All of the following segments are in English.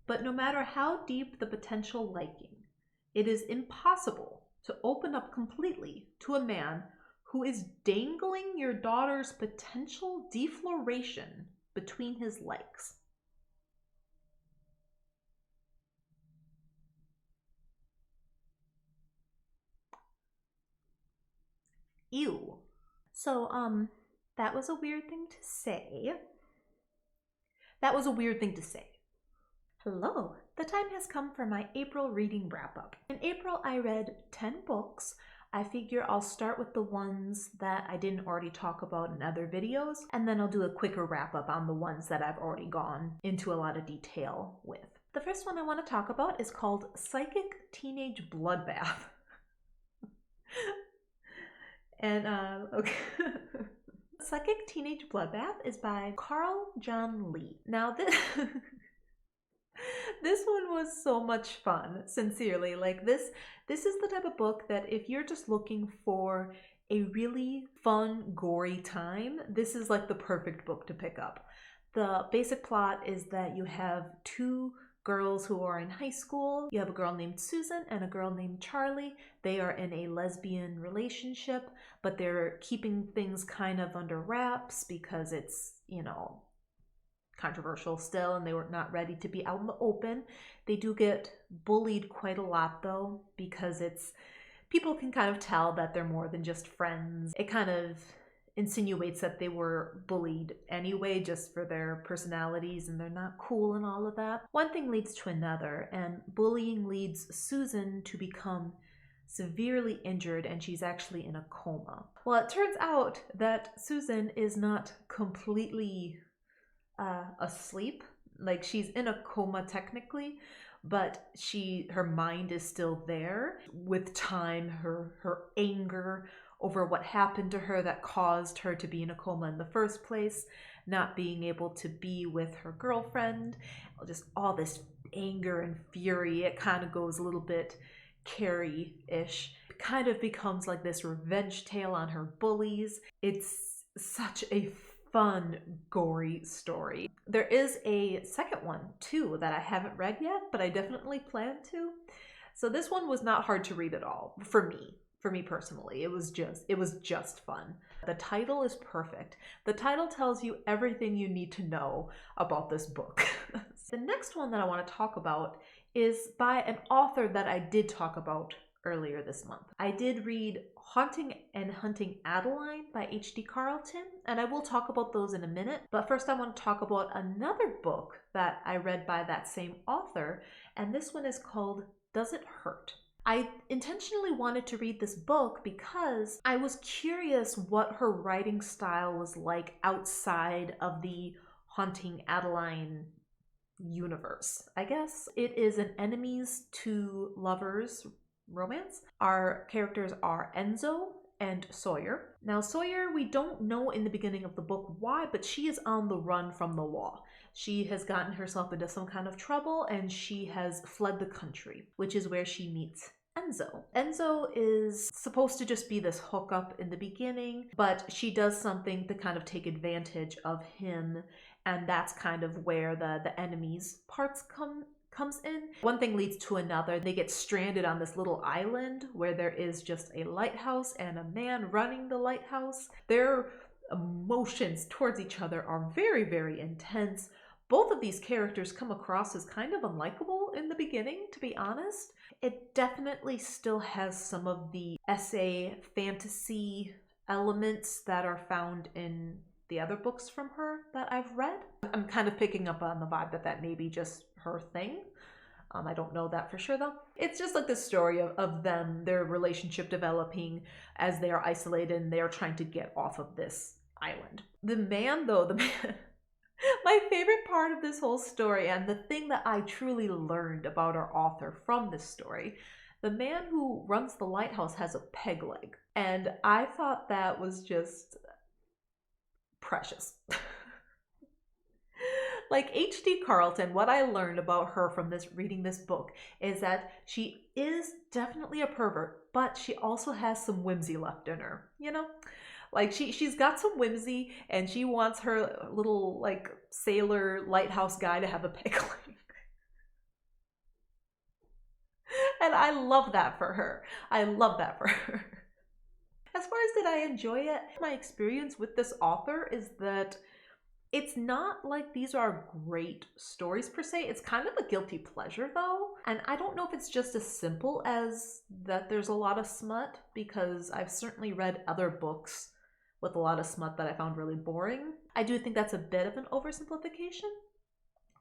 But no matter how deep the potential liking, it is impossible to open up completely to a man who is dangling your daughter's potential defloration between his legs. Ew. So, that was a weird thing to say. That was a weird thing to say. Hello, the time has come for my April reading wrap up. In April, I read 10 books. I figure I'll start with the ones that I didn't already talk about in other videos, and then I'll do a quicker wrap up on the ones that I've already gone into a lot of detail with. The first one I want to talk about is called Psychic Teenage Bloodbath. And, okay. Psychic Teenage Bloodbath is by Carlton Lee. Now, this one was so much fun, sincerely. Like, this is the type of book that if you're just looking for a really fun, gory time, this is like the perfect book to pick up. The basic plot is that you have two girls who are in high school. You have a girl named Susan and a girl named Charlie. They are in a lesbian relationship, but they're keeping things kind of under wraps because it's, controversial still, and they were not ready to be out in the open. They do get bullied quite a lot though, because people can kind of tell that they're more than just friends. It kind of insinuates that they were bullied anyway just for their personalities and they're not cool and all of that. One thing leads to another, and bullying leads Susan to become severely injured, and she's actually in a coma. Well, it turns out that Susan is not completely asleep. Like, she's in a coma technically, but her mind is still there. With time, her anger over what happened to her that caused her to be in a coma in the first place, not being able to be with her girlfriend, just all this anger and fury, it kind of goes a little bit Carrie-ish. It kind of becomes like this revenge tale on her bullies. It's such a fun, gory story. There is a second one too that I haven't read yet, but I definitely plan to. So this one was not hard to read at all for me personally. It was just fun. The title is perfect. The title tells you everything you need to know about this book. The next one that I want to talk about is by an author that I did talk about earlier this month. I did read Haunting and Hunting Adeline by H.D. Carlton, and I will talk about those in a minute. But first I want to talk about another book that I read by that same author, and this one is called Does It Hurt? I intentionally wanted to read this book because I was curious what her writing style was like outside of the Haunting Adeline universe, I guess. It is an enemies to lovers romance. Our characters are Enzo and Sawyer. Now, Sawyer, we don't know in the beginning of the book why, but she is on the run from the law. She has gotten herself into some kind of trouble and she has fled the country, which is where she meets Enzo. Enzo is supposed to just be this hookup in the beginning, but she does something to kind of take advantage of him, and that's kind of where the enemies parts comes in. One thing leads to another. They get stranded on this little island where there is just a lighthouse and a man running the lighthouse. Their emotions towards each other are very, very intense. Both of these characters come across as kind of unlikable in the beginning, to be honest. It definitely still has some of the essay fantasy elements that are found in the other books from her that I've read. I'm kind of picking up on the vibe that may be just her thing. I don't know that for sure though. It's just like the story of them, their relationship developing as they are isolated and they're trying to get off of this island. The man, my favorite part of this whole story, and the thing that I truly learned about our author from this story, the man who runs the lighthouse has a peg leg. And I thought that was just precious. Like H.D. Carlton, what I learned about her from reading this book is that she is definitely a pervert, but she also has some whimsy left in her, Like she's got some whimsy, and she wants her little like sailor lighthouse guy to have a peg leg. And I love that for her. I love that for her. As far as did I enjoy it, my experience with this author is that it's not like these are great stories per se. It's kind of a guilty pleasure though. And I don't know if it's just as simple as that there's a lot of smut, because I've certainly read other books with a lot of smut that I found really boring. I do think that's a bit of an oversimplification.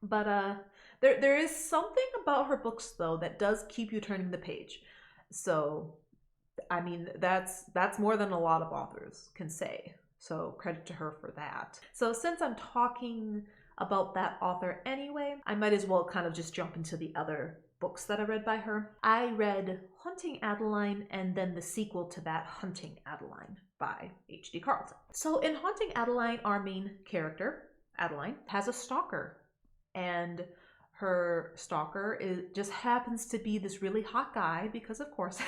But there is something about her books though that does keep you turning the page. So I mean, that's more than a lot of authors can say. So credit to her for that. So since I'm talking about that author anyway, I might as well kind of just jump into the other books that I read by her. I read Haunting Adeline and then the sequel to that, Hunting Adeline by H.D. Carlton. So in Haunting Adeline, our main character, Adeline, has a stalker. And her stalker just happens to be this really hot guy, because of course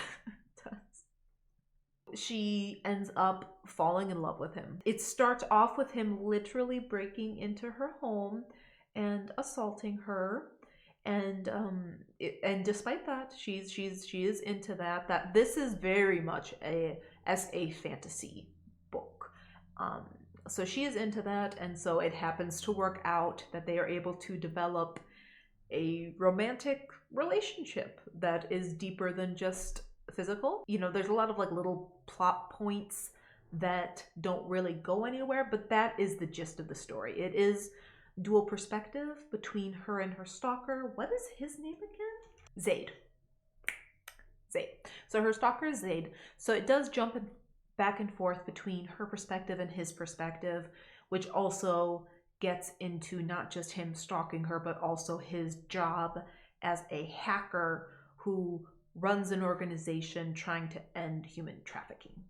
she ends up falling in love with him. It starts off with him literally breaking into her home and assaulting her, and despite that, she is into that. That this is very much a fantasy book. So she is into that, and so it happens to work out that they are able to develop a romantic relationship that is deeper than just physical. You know, there's a lot of like little plot points that don't really go anywhere, but that is the gist of the story. It is dual perspective between her and her stalker. What is his name again? Zaid. So her stalker is Zaid. So it does jump back and forth between her perspective and his perspective, which also gets into not just him stalking her, but also his job as a hacker who runs an organization trying to end human trafficking.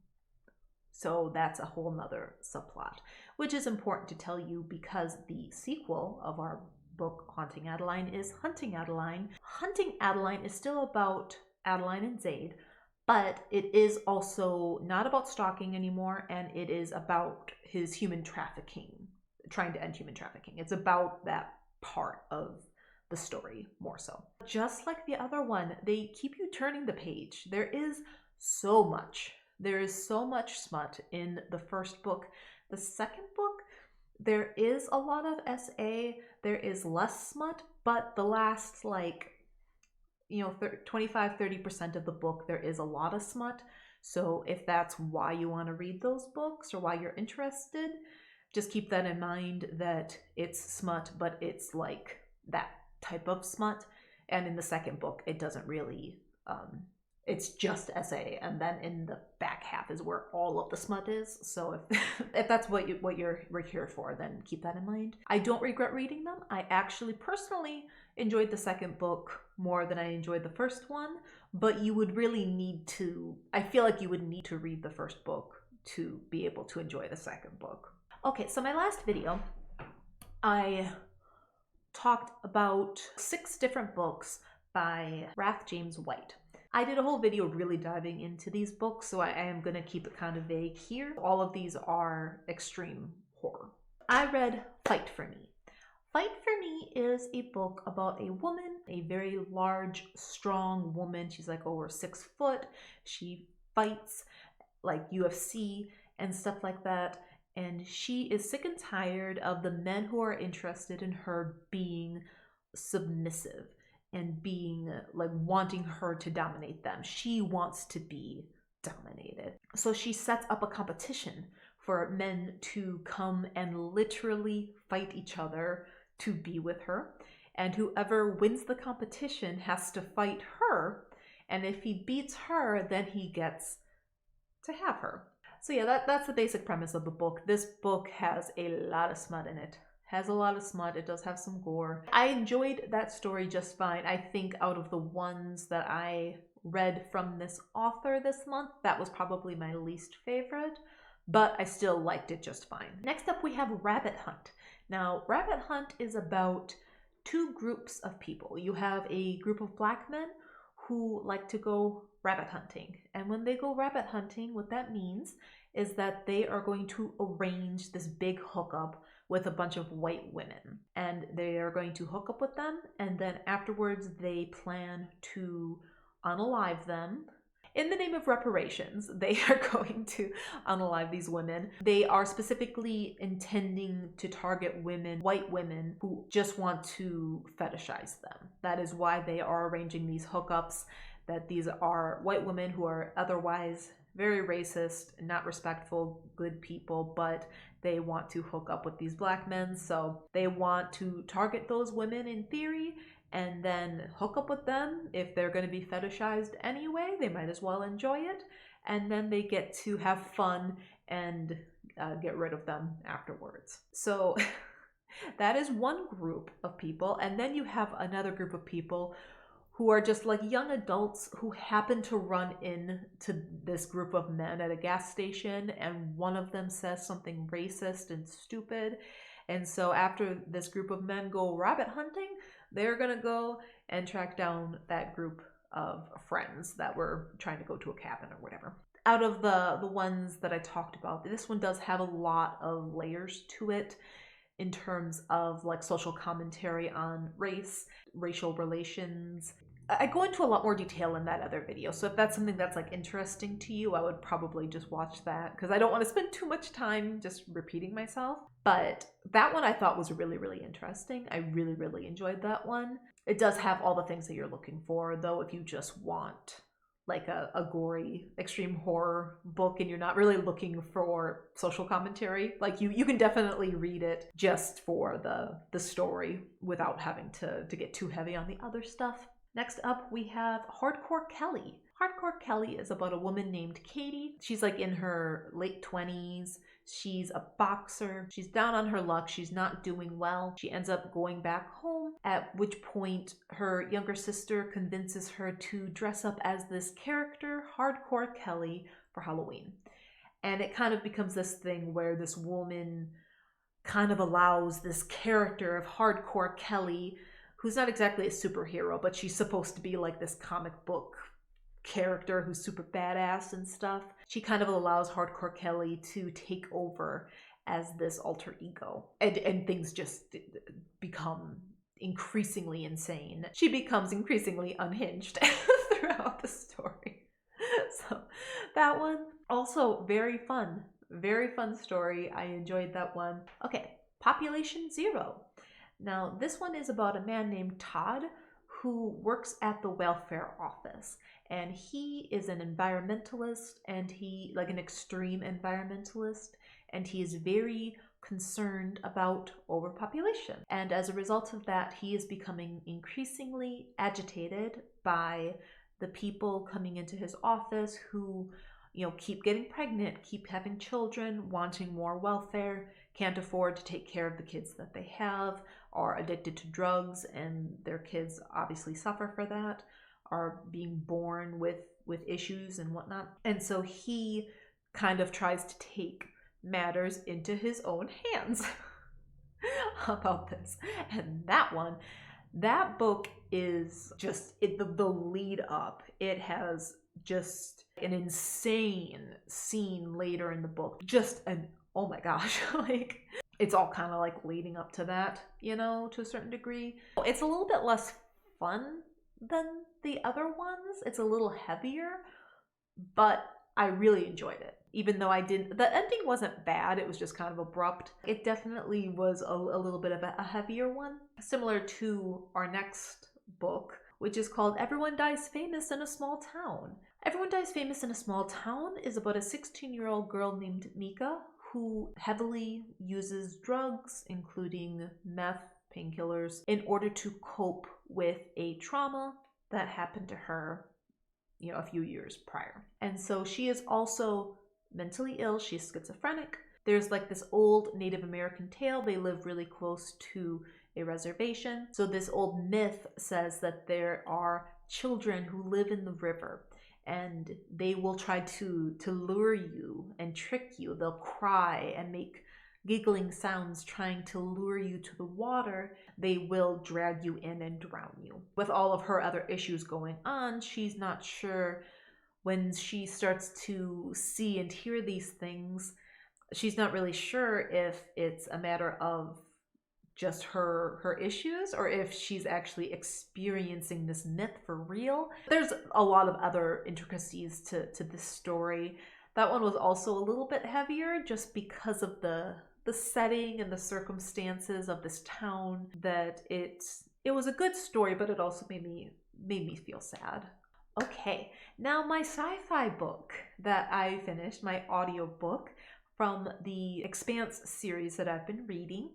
So that's a whole nother subplot, which is important to tell you because the sequel of our book, Haunting Adeline, is Hunting Adeline. Hunting Adeline is still about Adeline and Zaid, but it is also not about stalking anymore, and it is about his human trafficking, trying to end human trafficking. It's about that part of the story more so. Just like the other one, they keep you turning the page. There is so much. There is so much smut in the first book. The second book, there is a lot of SA. There is less smut, but the last 25-30% of the book, there is a lot of smut. So if that's why you want to read those books or why you're interested, just keep that in mind, that it's smut, but it's like that type of smut. And in the second book, it doesn't really, it's just SA, and then in the back half is where all of the smut is. So if that's what you're here for, then keep that in mind. I don't regret reading them. I actually personally enjoyed the second book more than I enjoyed the first one, but you would really need to, I feel like you would need to read the first book to be able to enjoy the second book. Okay, so my last video, I talked about 6 different books by Rath James White. I did a whole video really diving into these books, so I am going to keep it kind of vague here. All of these are extreme horror. I read Fight for Me. Fight for Me is a book about a woman, a very large, strong woman. She's like over 6 foot. She fights like UFC and stuff like that. And she is sick and tired of the men who are interested in her being submissive and being like wanting her to dominate them. She wants to be dominated. So she sets up a competition for men to come and literally fight each other to be with her. And whoever wins the competition has to fight her. And if he beats her, then he gets to have her. So yeah, that's the basic premise of the book. This book has a lot of smut in it. Has a lot of smut. It does have some gore. I enjoyed that story just fine. I think out of the ones that I read from this author this month, that was probably my least favorite, but I still liked it just fine. Next up, we have Rabbit Hunt. Now, Rabbit Hunt is about 2 groups of people. You have a group of Black men who like to go rabbit hunting. And when they go rabbit hunting, what that means is that they are going to arrange this big hookup with a bunch of white women. And they are going to hook up with them, and then afterwards they plan to unalive them. In the name of reparations, they are going to unalive these women. They are specifically intending to target women, white women, who just want to fetishize them. That is why they are arranging these hookups, that these are white women who are otherwise very racist, not respectful, good people, but they want to hook up with these black men. So they want to target those women in theory and then hook up with them. If they're going to be fetishized anyway, they might as well enjoy it. And then they get to have fun and get rid of them afterwards. So that is one group of people. And then you have another group of people who are just like young adults who happen to run into this group of men at a gas station, and one of them says something racist and stupid. And so after this group of men go rabbit hunting, they're gonna go and track down that group of friends that were trying to go to a cabin or whatever. Out of the ones that I talked about, this one does have a lot of layers to it in terms of like social commentary on race, racial relations. I go into a lot more detail in that other video, so if that's something that's like interesting to you, I would probably just watch that, because I don't want to spend too much time just repeating myself. But that one I thought was really, really interesting. I really, really enjoyed that one. It does have all the things that you're looking for, though, if you just want like a gory extreme horror book and you're not really looking for social commentary, like you can definitely read it just for the story without having to get too heavy on the other stuff. Next up, we have Hardcore Kelli. Hardcore Kelli is about a woman named Katie. She's like in her late 20s. She's a boxer. She's down on her luck. She's not doing well. She ends up going back home, at which point her younger sister convinces her to dress up as this character, Hardcore Kelli, for Halloween. And it kind of becomes this thing where this woman kind of allows this character of Hardcore Kelli, who's not exactly a superhero, but she's supposed to be like this comic book character who's super badass and stuff. She kind of allows Hardcore Kelli to take over as this alter ego. And things just become increasingly insane. She becomes increasingly unhinged throughout the story. So that one, also very fun. Very fun story. I enjoyed that one. Okay, Population Zero. Now, this one is about a man named Todd who works at the welfare office, and he is an environmentalist, and like an extreme environmentalist, and he is very concerned about overpopulation. And as a result of that, he is becoming increasingly agitated by the people coming into his office who, keep getting pregnant, keep having children, wanting more welfare, can't afford to take care of the kids that they have, are addicted to drugs, and their kids obviously suffer for that, are being born with issues and whatnot. And so he kind of tries to take matters into his own hands about this. And that book is just the lead up. It has just an insane scene later in the book. Just an, oh my gosh, like it's all kind of like leading up to that, to a certain degree. It's a little bit less fun than the other ones. It's a little heavier, but I really enjoyed it. Even though the ending wasn't bad, it was just kind of abrupt. It definitely was a little bit of a heavier one. Similar to our next book, which is called Everyone Dies Famous in a Small Town. Everyone Dies Famous in a Small Town is about a 16-year-old girl named Mika who heavily uses drugs, including meth, painkillers, in order to cope with a trauma that happened to her, a few years prior. And so she is also mentally ill. She's schizophrenic. There's like this old Native American tale. They live really close to a reservation. So this old myth says that there are children who live in the river, and they will try to lure you and trick you. They'll cry and make giggling sounds trying to lure you to the water. They will drag you in and drown you. With all of her other issues going on, she's not sure. When she starts to see and hear these things, she's not really sure if it's a matter of just her issues, or if she's actually experiencing this myth for real. There's a lot of other intricacies to this story. That one was also a little bit heavier just because of the setting and the circumstances of this town. That it was a good story, but it also made me feel sad. Okay, now my sci-fi book that I finished, my audiobook from the Expanse series that I've been reading.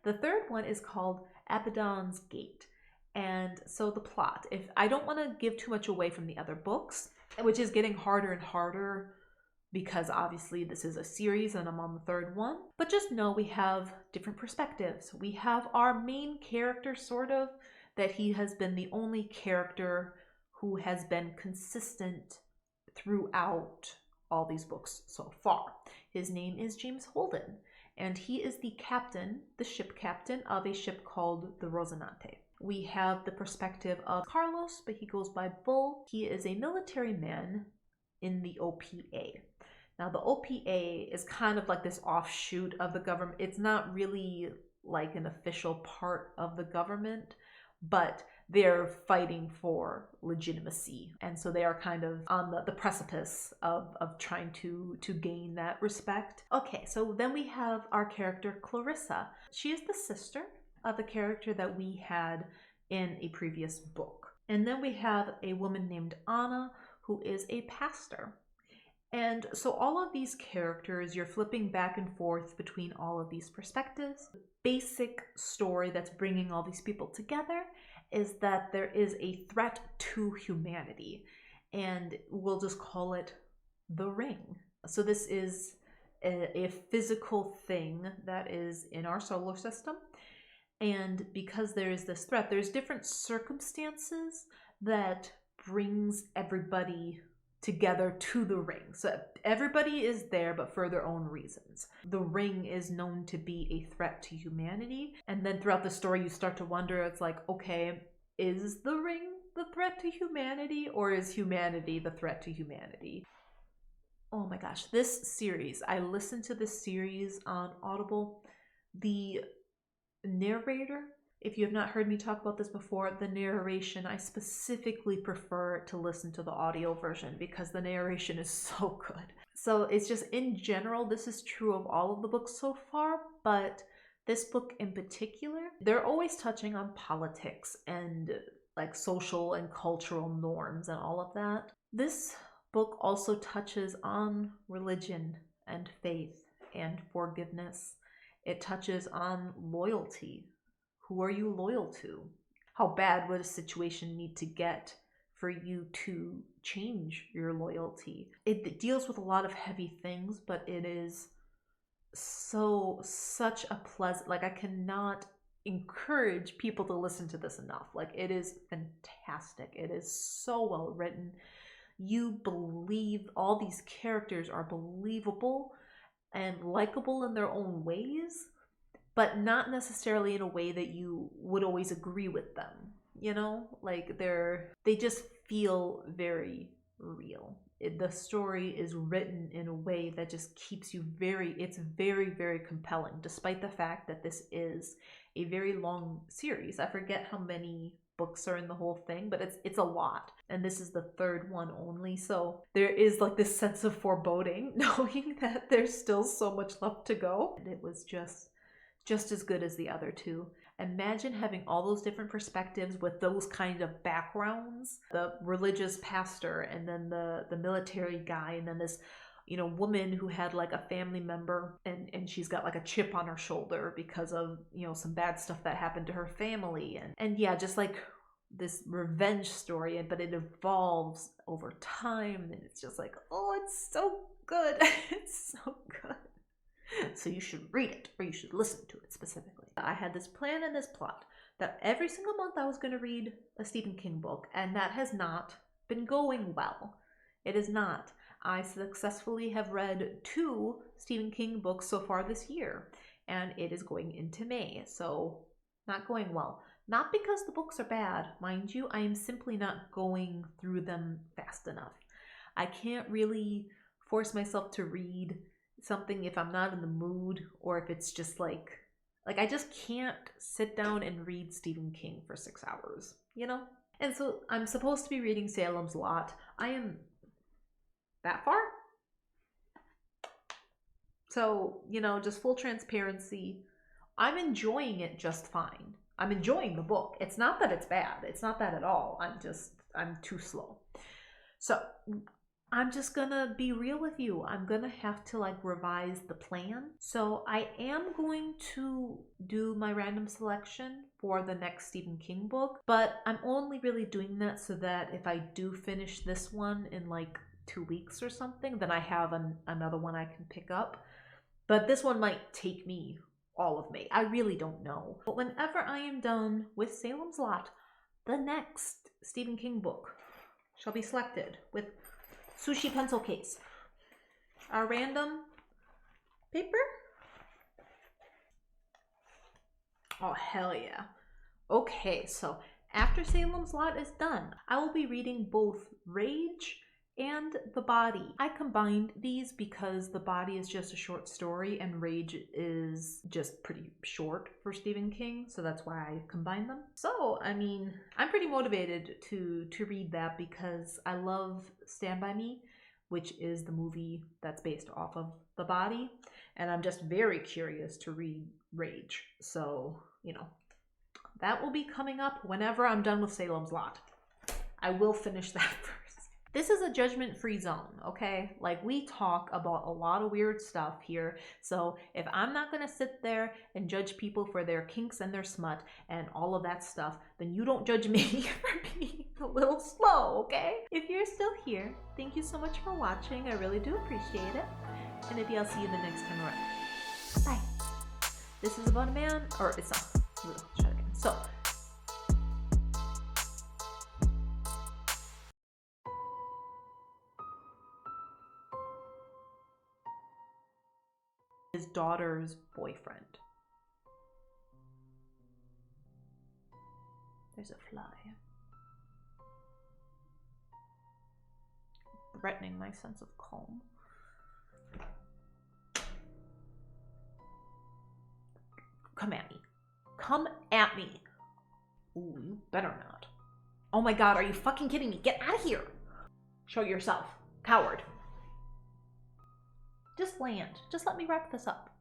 The third one is called Abaddon's Gate. And so the plot, if I don't want to give too much away from the other books, which is getting harder and harder because obviously this is a series and I'm on the third one, but just know we have different perspectives. We have our main character, sort of, that he has been the only character who has been consistent throughout all these books so far. His name is James Holden, and he is the captain, the ship captain of a ship called the Rosinante. We have the perspective of Carlos, but he goes by Bull. He is a military man in the OPA. Now, the OPA is kind of like this offshoot of the government. It's not really like an official part of the government, but they're fighting for legitimacy. And so they are kind of on the precipice of trying to gain that respect. Okay, so then we have our character Clarissa. She is the sister of the character that we had in a previous book. And then we have a woman named Anna, who is a pastor. And so all of these characters, you're flipping back and forth between all of these perspectives. The basic story that's bringing all these people together is that there is a threat to humanity, and we'll just call it the Ring. So this is a physical thing that is in our solar system, and because there is this threat, there's different circumstances that brings everybody together to the Ring. So everybody is there, but for their own reasons. The Ring is known to be a threat to humanity. And then throughout the story, you start to wonder, it's like, okay, is the Ring the threat to humanity, or is humanity the threat to humanity? Oh my gosh, this series, I listened to this series on Audible. The narrator, if you have not heard me talk about this before, the narration, I specifically prefer to listen to the audio version because the narration is so good. So it's just, in general, this is true of all of the books so far, but this book in particular, they're always touching on politics and like social and cultural norms and all of that. This book also touches on religion and faith and forgiveness. It touches on loyalty. Who are you loyal to? How bad would a situation need to get for you to change your loyalty? It deals with a lot of heavy things, but it is such a pleasant, like, I cannot encourage people to listen to this enough. Like, it is fantastic. It is so well written. You believe, all these characters are believable and likable in their own ways, but not necessarily in a way that you would always agree with them, you know? Like, they just feel very real. The story is written in a way that just keeps you it's very, very compelling, despite the fact that this is a very long series. I forget how many books are in the whole thing, but it's a lot. And this is the third one only. So there is like this sense of foreboding, knowing that there's still so much left to go. And it was just as good as the other two. Imagine having all those different perspectives with those kind of backgrounds. The religious pastor, and then the military guy, and then this, you know, woman who had like a family member and she's got like a chip on her shoulder because of, you know, some bad stuff that happened to her family. And yeah, just like this revenge story, but it evolves over time, and it's just like, oh, it's so good. It's so good. So you should read it, or you should listen to it specifically. I had this plan and this plot that every single month I was going to read a Stephen King book, and that has not been going well. It is not. I successfully have read 2 Stephen King books so far this year, and it is going into May, so not going well. Not because the books are bad, mind you, I am simply not going through them fast enough. I can't really force myself to read something if I'm not in the mood, or if it's just like Like, I just can't sit down and read Stephen King for 6 hours, you know? And so I'm supposed to be reading Salem's Lot. I am that far. So, you know, just full transparency, I'm enjoying it just fine. I'm enjoying the book. It's not that it's bad. It's not that at all. I'm too slow. So I'm just gonna be real with you. I'm gonna have to like revise the plan. So I am going to do my random selection for the next Stephen King book, but I'm only really doing that so that if I do finish this one in like 2 weeks or something, then I have another one I can pick up. But this one might take me all of May. I really don't know. But whenever I am done with Salem's Lot, the next Stephen King book shall be selected with sushi pencil case. Our random paper? Oh, hell yeah. Okay, so after Salem's Lot is done, I will be reading both Rage and The Body. I combined these because The Body is just a short story and Rage is just pretty short for Stephen King, so that's why I combined them. So, I mean, I'm pretty motivated to read that because I love Stand By Me, which is the movie that's based off of The Body, and I'm just very curious to read Rage. So, you know, that will be coming up whenever I'm done with Salem's Lot. I will finish that first. This is a judgment-free zone, okay? Like, we talk about a lot of weird stuff here, so if I'm not gonna sit there and judge people for their kinks and their smut and all of that stuff, then you don't judge me for being a little slow, okay? If you're still here, thank you so much for watching. I really do appreciate it. And maybe I'll see you the next time around. Bye. This is about a man, or it's not. Let's try it again. So, his daughter's boyfriend. There's a fly. Threatening my sense of calm. Come at me. Come at me. Ooh, you better not. Oh my god, are you fucking kidding me? Get out of here. Show yourself. Coward. Just land. Just let me wrap this up.